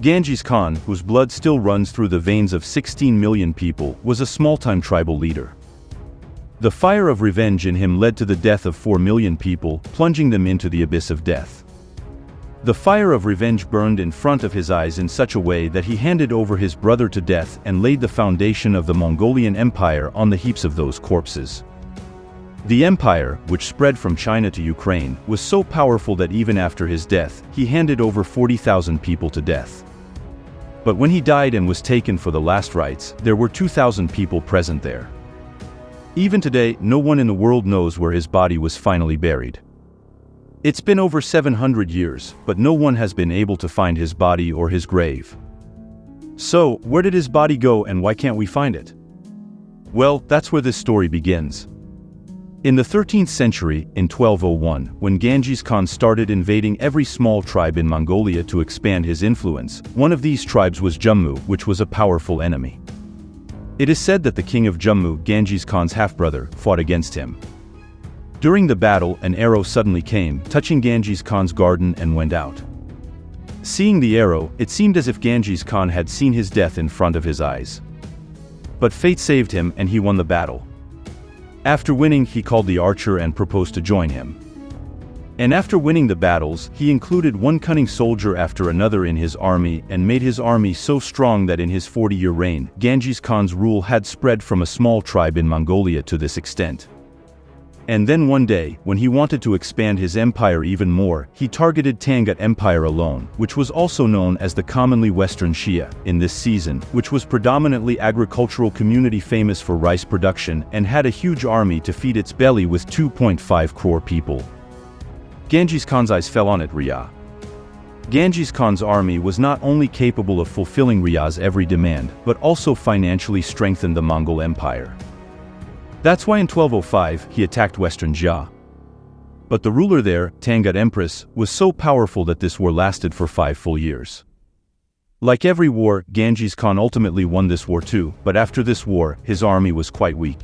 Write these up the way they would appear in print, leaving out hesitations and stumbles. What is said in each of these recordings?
Genghis Khan, whose blood still runs through the veins of 16 million people, was a small-time tribal leader. The fire of revenge in him led to the death of 4 million people, plunging them into the abyss of death. The fire of revenge burned in front of his eyes in such a way that he handed over his brother to death and laid the foundation of the Mongolian Empire on the heaps of those corpses. The empire, which spread from China to Ukraine, was so powerful that even after his death, he handed over 40,000 people to death. But when he died and was taken for the last rites, there were 2,000 people present there. Even today, no one in the world knows where his body was finally buried. It's been over 700 years, but no one has been able to find his body or his grave. So, where did his body go and why can't we find it? Well, that's where this story begins. In the 13th century, in 1201, when Genghis Khan started invading every small tribe in Mongolia to expand his influence, one of these tribes was Jammu, which was a powerful enemy. It is said that the king of Jammu, Genghis Khan's half-brother, fought against him. During the battle, an arrow suddenly came, touching Genghis Khan's garden and went out. Seeing the arrow, it seemed as if Genghis Khan had seen his death in front of his eyes. But fate saved him and he won the battle. After winning, he called the archer and proposed to join him. And after winning the battles, he included one cunning soldier after another in his army and made his army so strong that in his 40-year reign, Genghis Khan's rule had spread from a small tribe in Mongolia to this extent. And then one day, when he wanted to expand his empire even more, he targeted Tangut Empire alone, which was also known as the commonly Western Xia, in this season, which was predominantly agricultural community famous for rice production and had a huge army to feed its belly with 2.5 crore people. Genghis Khan's eyes fell on it, Riyah. Genghis Khan's army was not only capable of fulfilling Riyah's every demand, but also financially strengthened the Mongol Empire. That's why in 1205, he attacked Western Xia. But the ruler there, Tangut Empress, was so powerful that this war lasted for 5 full years. Like every war, Genghis Khan ultimately won this war too, but after this war, his army was quite weak.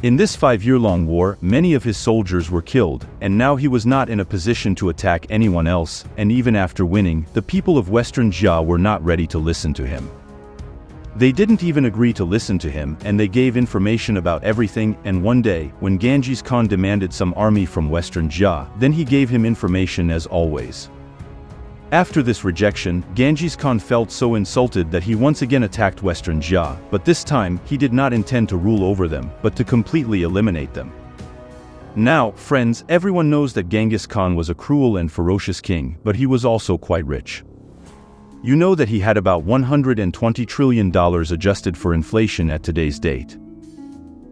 In this 5-year-long war, many of his soldiers were killed, and now he was not in a position to attack anyone else, and even after winning, the people of Western Xia were not ready to listen to him. They didn't even agree to listen to him, and they gave information about everything, and one day, when Genghis Khan demanded some army from Western Xia, then he gave him information as always. After this rejection, Genghis Khan felt so insulted that he once again attacked Western Xia, but this time, he did not intend to rule over them, but to completely eliminate them. Now, friends, everyone knows that Genghis Khan was a cruel and ferocious king, but he was also quite rich. You know that he had about $120 trillion adjusted for inflation at today's date.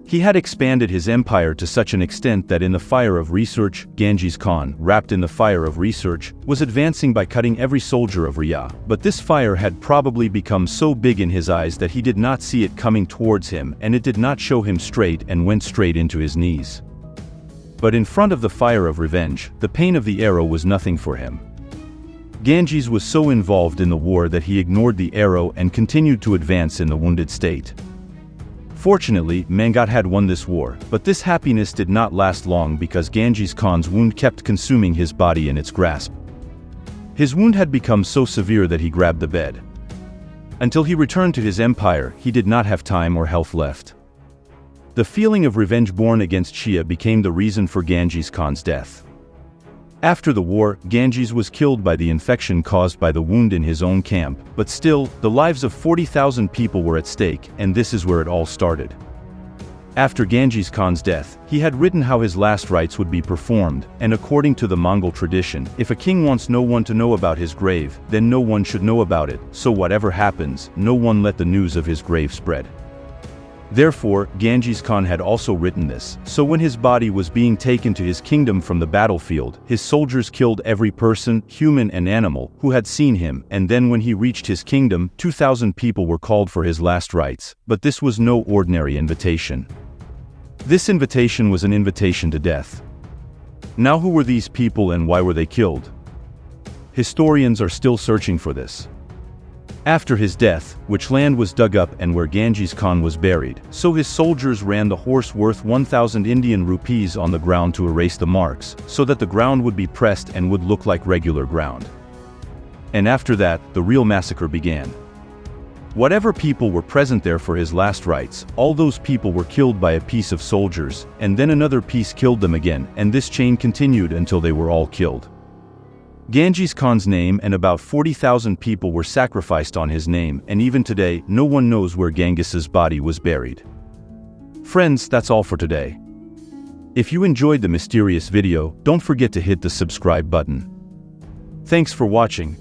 He had expanded his empire to such an extent that in the fire of research, Genghis Khan, wrapped in the fire of research, was advancing by cutting every soldier of Riyah. But this fire had probably become so big in his eyes that he did not see it coming towards him, and it did not show him straight and went straight into his knees. But in front of the fire of revenge, the pain of the arrow was nothing for him. Genghis was so involved in the war that he ignored the arrow and continued to advance in the wounded state. Fortunately, Mangat had won this war, but this happiness did not last long because Genghis Khan's wound kept consuming his body in its grasp. His wound had become so severe that he grabbed the bed. Until he returned to his empire, he did not have time or health left. The feeling of revenge born against Xia became the reason for Genghis Khan's death. After the war, Genghis was killed by the infection caused by the wound in his own camp, but still, the lives of 40,000 people were at stake, and this is where it all started. After Genghis Khan's death, he had written how his last rites would be performed, and according to the Mongol tradition, if a king wants no one to know about his grave, then no one should know about it, so whatever happens, no one let the news of his grave spread. Therefore, Genghis Khan had also written this, so when his body was being taken to his kingdom from the battlefield, his soldiers killed every person, human and animal, who had seen him, and then when he reached his kingdom, 2,000 people were called for his last rites, but this was no ordinary invitation. This invitation was an invitation to death. Now who were these people and why were they killed? Historians are still searching for this. After his death, which land was dug up and where Genghis Khan was buried, so his soldiers ran the horse worth 1,000 Indian rupees on the ground to erase the marks, so that the ground would be pressed and would look like regular ground. And after that, the real massacre began. Whatever people were present there for his last rites, all those people were killed by a piece of soldiers, and then another piece killed them again, and this chain continued until they were all killed. Genghis Khan's name and about 40,000 people were sacrificed on his name, and even today, no one knows where Genghis's body was buried. Friends, that's all for today. If you enjoyed the mysterious video, don't forget to hit the subscribe button. Thanks for watching.